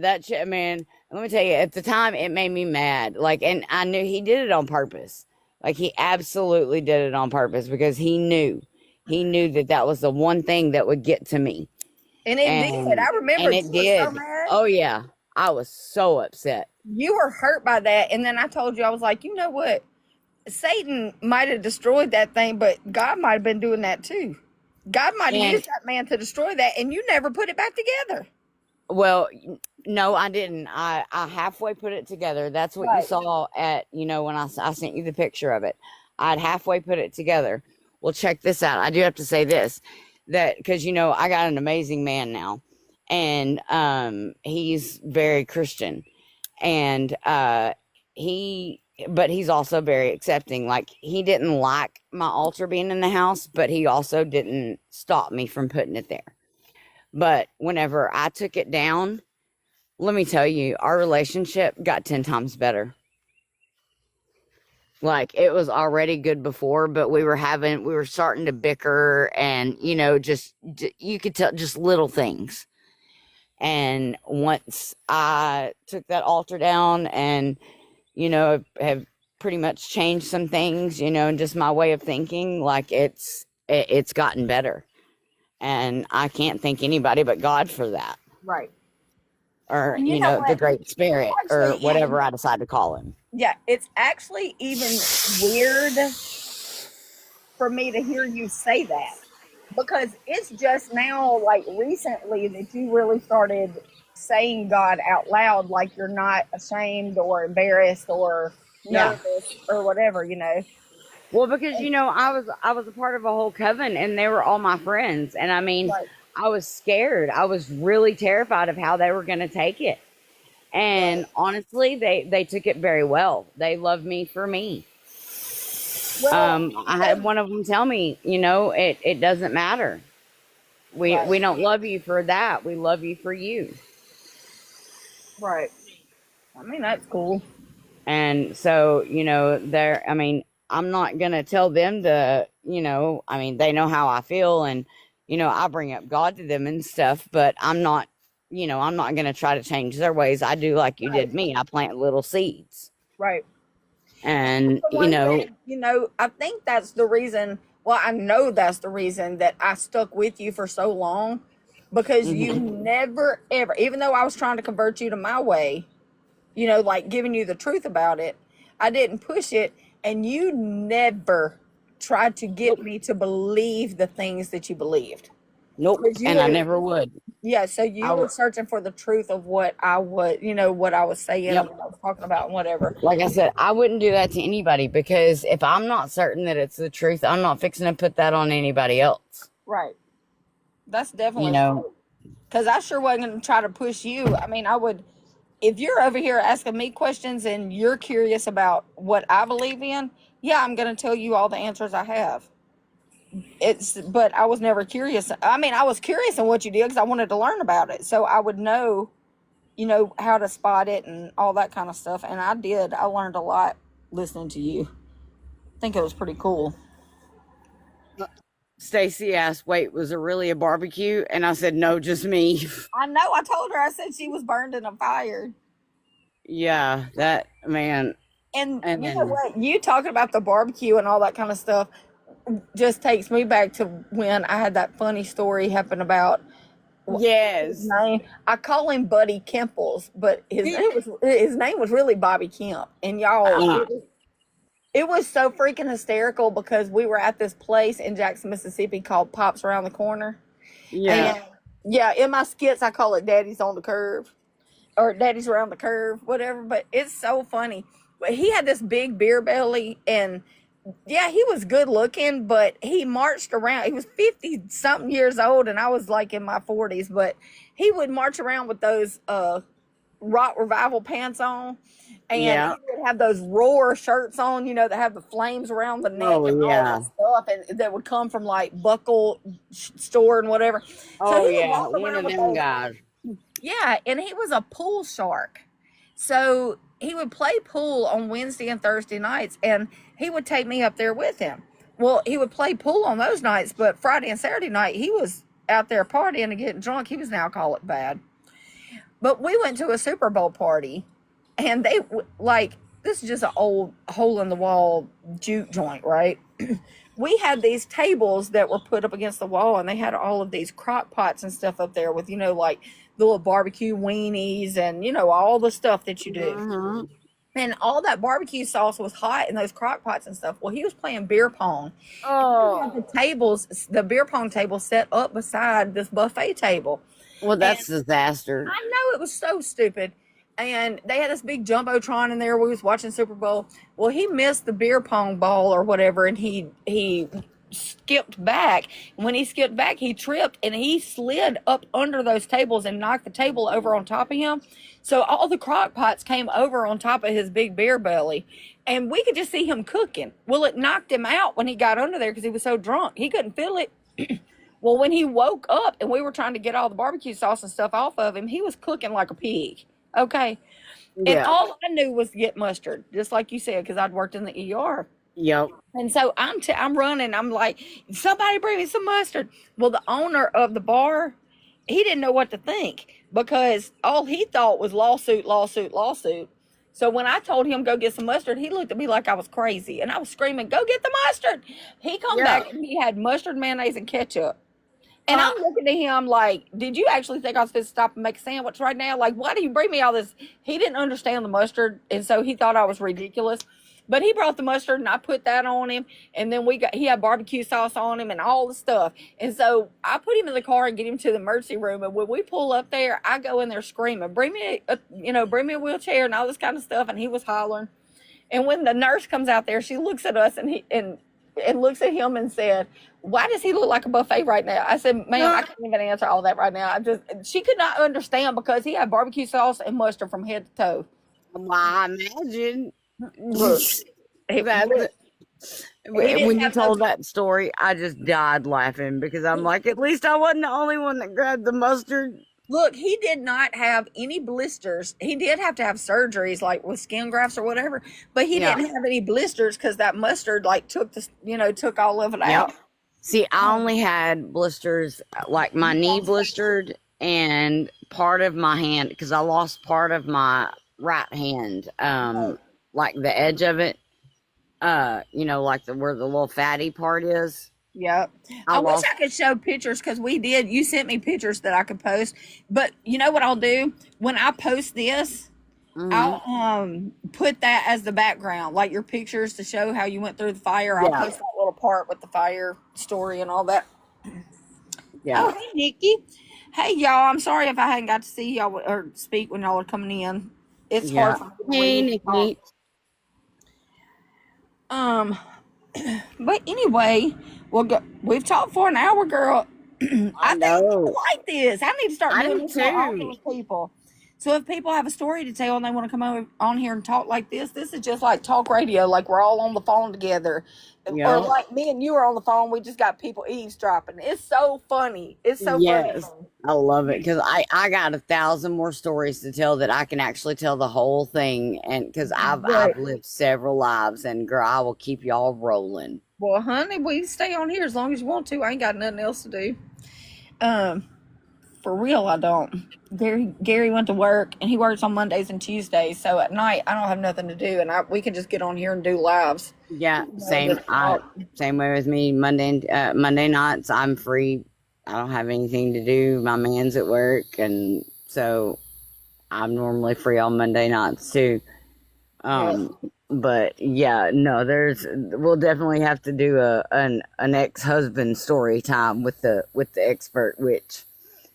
man, let me tell you, at the time, it made me mad. Like, and I knew he did it on purpose. Like, he absolutely did it on purpose because he knew. He knew that was the one thing that would get to me. And it did. I remember And it did. So mad. Oh, yeah. I was so upset. You were hurt by that. And then I told you, I was like, you know what? Satan might have destroyed that thing, but God might have been doing that too. God might have used that man to destroy that, and you never put it back together. Well, no, I didn't. I halfway put it together. That's what you saw at, when I sent you the picture of it. I'd halfway put it together. Well, check this out. I do have to say this, that because, I got an amazing man now, and he's very Christian, and but he's also very accepting. Like, he didn't like my altar being in the house, but he also didn't stop me from putting it there. But whenever I took it down, let me tell you, our relationship got 10 times better. Like, it was already good before, but we were starting to bicker and, just, you could tell, just little things. And once I took that altar down and, have pretty much changed some things, and just my way of thinking, like, it's gotten better. And I can't thank anybody but God for that. Right. Or, the Great Spirit, or whatever I decide to call him. Yeah, it's actually even weird for me to hear you say that. Because it's just now, like, recently that you really started saying God out loud, like you're not ashamed or embarrassed or nervous or whatever, Well, because I was a part of a whole coven, and they were all my friends, and I mean, I was scared. I was really terrified of how they were going to take it, and honestly, they took it very well. They loved me for me. Well, I had one of them tell me, it doesn't matter. We don't love you for that. We love you for you. Right. I mean, that's cool. And so, I'm not going to tell them to, they know how I feel, and, I bring up God to them and stuff, but I'm not going to try to change their ways. I do like you did me. I plant little seeds. Right. And, I think that's the reason, well, I know that's the reason that I stuck with you for so long, because you never, ever, even though I was trying to convert you to my way, like giving you the truth about it, I didn't push it. And you never tried to get me to believe the things that you believed. Nope. And I never would. Yeah. So you were searching for the truth of what I would, what I was saying, and what I was talking about, and whatever. Like I said, I wouldn't do that to anybody, because if I'm not certain that it's the truth, I'm not fixing to put that on anybody else. Right. That's definitely true. Because I sure wasn't going to try to push you. I mean, I would, if you're over here asking me questions and you're curious about what I believe in, yeah, I'm going to tell you all the answers I have. But I was never curious. I mean, I was curious in what you did because I wanted to learn about it. So I would know, how to spot it and all that kind of stuff. And I did. I learned a lot listening to you. I think it was pretty cool. Stacy asked, wait, was it really a barbecue? And I said, no, just me. I know. I told her, I said she was burned in a fire. Yeah, that, man. And you know what? You talking about the barbecue and all that kind of stuff just takes me back to when I had that funny story happen about his name. I call him Buddy Kemples, but his name was really Bobby Kemp. And y'all, it was so freaking hysterical because we were at this place in Jackson, Mississippi called Pops Around the Corner. Yeah. And yeah, in my skits, I call it Daddy's on the Curve or Daddy's around the curve, whatever. But it's so funny. But he had this big beer belly, and yeah, he was good looking, but he marched around. He was 50 something years old, and I was like in my 40s. But he would march around with those rock revival pants on, and he Yeah. would have those roar shirts on, that have the flames around the neck Oh and all yeah. that stuff, and that would come from like Buckle store and whatever. So Oh he would yeah. walk One around of with them those. guys. Yeah, and he was a pool shark. So he would play pool on Wednesday and Thursday nights, and he would take me up there with him. Well, he would play pool on those nights, but Friday and Saturday night, he was out there partying and getting drunk. He was an alcoholic bad. But we went to a Super Bowl party, and like, this is just an old hole in the wall juke joint, right? We had these tables that were put up against the wall, and they had all of these crock pots and stuff up there with, like the little barbecue weenies and, all the stuff that you do. Mm-hmm. And all that barbecue sauce was hot in those crock pots and stuff. Well, he was playing beer pong. And he had Oh. the beer pong table set up beside this buffet table. Well, And that's disaster. I know it was so stupid. And they had this big jumbotron in there. We was watching Super Bowl. Well, he missed the beer pong ball or whatever, and he skipped back. And when he skipped back, he tripped and he slid up under those tables and knocked the table over on top of him. So all the crock pots came over on top of his big beer belly, and we could just see him cooking. Well, it knocked him out when he got under there because he was so drunk. He couldn't feel it. Well, when he woke up and we were trying to get all the barbecue sauce and stuff off of him, he was cooking like a pig. Okay. And Yeah. all I knew was get mustard, just like you said, because I'd worked in the ER. Yep. And so I'm running. I'm like, somebody bring me some mustard. Well, the owner of the bar, he didn't know what to think because all he thought was lawsuit, lawsuit, lawsuit. So when I told him go get some mustard, he looked at me like I was crazy, and I was screaming, "Go get the mustard!" He come Yeah. back and he had mustard, mayonnaise, and ketchup. And Uh, I'm looking at him like, did you actually think I was going to stop and make a sandwich right now? Like, why do you bring me all this? He didn't understand the mustard, and so he thought I was ridiculous. But he brought the mustard, and I put that on him. And then he had barbecue sauce on him and all the stuff. And so I put him in the car and get him to the emergency room. And when we pull up there, I go in there screaming, bring me a wheelchair and all this kind of stuff. And he was hollering. And when the nurse comes out there, she looks at us and looks at him and said, "Why does he look like a buffet right now?" I said, "Ma'am, I can't even answer all that right now." She could not understand because he had barbecue sauce and mustard from head to toe. well, I imagine Look, that he when didn't you have no. told that story, I just died laughing because I'm like, at least I wasn't the only one that grabbed the mustard. Look, he did not have any blisters. He did have to have surgeries, like with skin grafts or whatever, but he Yeah. didn't have any blisters because that mustard like took all of it Yep. out. See, I only had blisters, like my knee blistered and part of my hand because I lost part of my right hand, like the edge of it, like where the little fatty part is. Yep. I I wish lost. I could show pictures because we did. You sent me pictures that I could post. But you know what I'll do? When I post this, Mhm. I'll put that as the background, like your pictures to show how you went through the fire. I'll Yeah. post that little part with the fire story and all that. Yeah. Oh, hey, Nikki. Hey, y'all. I'm sorry if I hadn't got to see y'all or speak when y'all are coming in. It's Yeah. hard for me to Hey, read and talk. Nikki. Um, but anyway, we've talked for an hour, girl. I think I know. like this. I need to start I doing do this more often too. with people. So if people have a story to tell and they want to come on here and talk like this is just like talk radio, like we're all on the phone together. Or Yeah. like me and you are on the phone, we just got people eavesdropping. It's so funny. It's so Yes. funny. I love it because I got 1,000 more stories to tell that I can actually tell the whole thing, and because I've Right. lived several lives, and girl, I will keep y'all rolling. Well, honey, we stay on here as long as you want to. I ain't got nothing else to do. For real, I don't. Gary went to work, and he works on Mondays and Tuesdays. So at night, I don't have nothing to do, and we can just get on here and do lives. Yeah, You know, same. just talk. Same way with me. Monday nights, I'm free. I don't have anything to do. My man's at work, and so I'm normally free on Monday nights too. Yes. But yeah, no, we'll definitely have to do an ex-husband story time with the expert witch,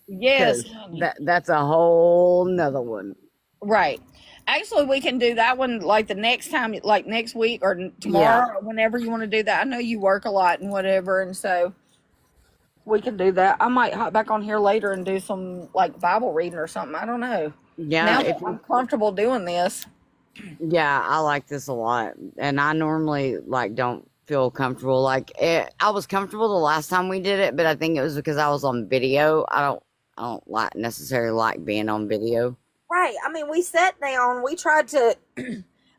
Yes, because honey. that's a whole nother one. Right. Actually, we can do that one like the next time, like next week or Yeah, tomorrow or whenever you want to do that. I know you work a lot and whatever, and so we can do that. I might hop back on here later and do some like Bible reading or something. I don't know. yeah. Now that I'm comfortable doing this. Yeah, I like this a lot, and I normally like don't feel comfortable. Like I was comfortable the last time we did it, but I think it was because I was on video. I don't like necessarily like being on video. Right. I mean, we sat down, we tried to,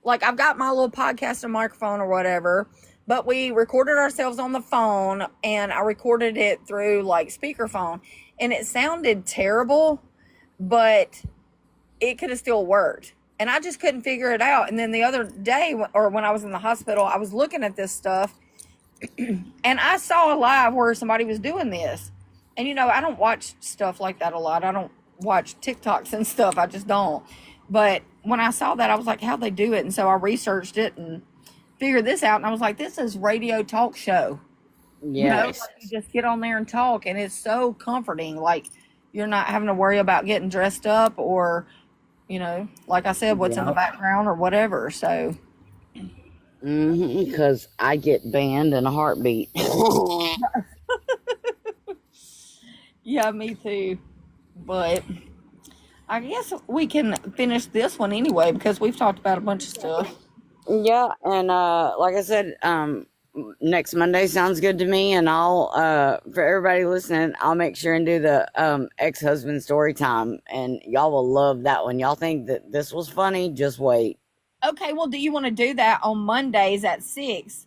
like, I've got my little podcast and microphone or whatever, but we recorded ourselves on the phone and I recorded it through like speakerphone and it sounded terrible, but it could have still worked. And I just couldn't figure it out. And then the other day, or when I was in the hospital, I was looking at this stuff and I saw a live where somebody was doing this. And you know, I don't watch stuff like that a lot. I don't watch TikToks and stuff. I just don't. But when I saw that, I was like, how'd they do it? And so I researched it and figured this out. And I was like, this is radio talk show. You know, like Yes. you just get on there and talk, and it's so comforting. Like you're not having to worry about getting dressed up or, you know, like I said, what's in the Yep. background or whatever. So Because I get banned in a heartbeat. yeah, me too. But I guess we can finish this one anyway because we've talked about a bunch of stuff. Yeah, and like I said, next Monday sounds good to me, and I'll for everybody listening, I'll make sure and do the ex-husband story time, and y'all will love that one. Y'all think that this was funny? Just wait. Okay, well, do you want to do that on Mondays at 6?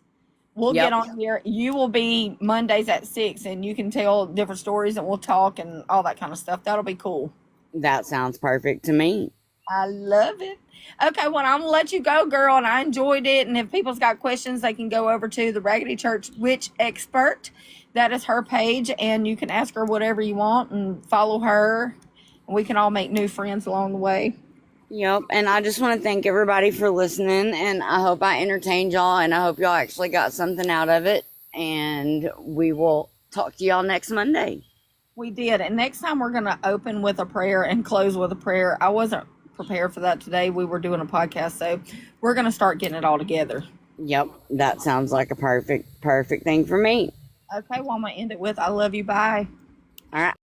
We'll get Yep, on here. You will be Mondays at 6, and you can tell different stories, and we'll talk and all that kind of stuff. That'll be cool. that sounds perfect to me. I love it. Okay, well, I'm gonna let you go, girl, and I enjoyed it. And if people's got questions, they can go over to the Raggedy Church Witch Expert. That is her page, and you can ask her whatever you want and follow her. And we can all make new friends along the way. Yep, and I just want to thank everybody for listening, and I hope I entertained y'all, and I hope y'all actually got something out of it. And we will talk to y'all next Monday. We did. And next time we're going to open with a prayer and close with a prayer. I wasn't prepared for that today. We were doing a podcast, so we're going to start getting it all together. Yep, that sounds like a perfect thing for me. Okay, well, I'm going to end it with I love you. Bye. All right.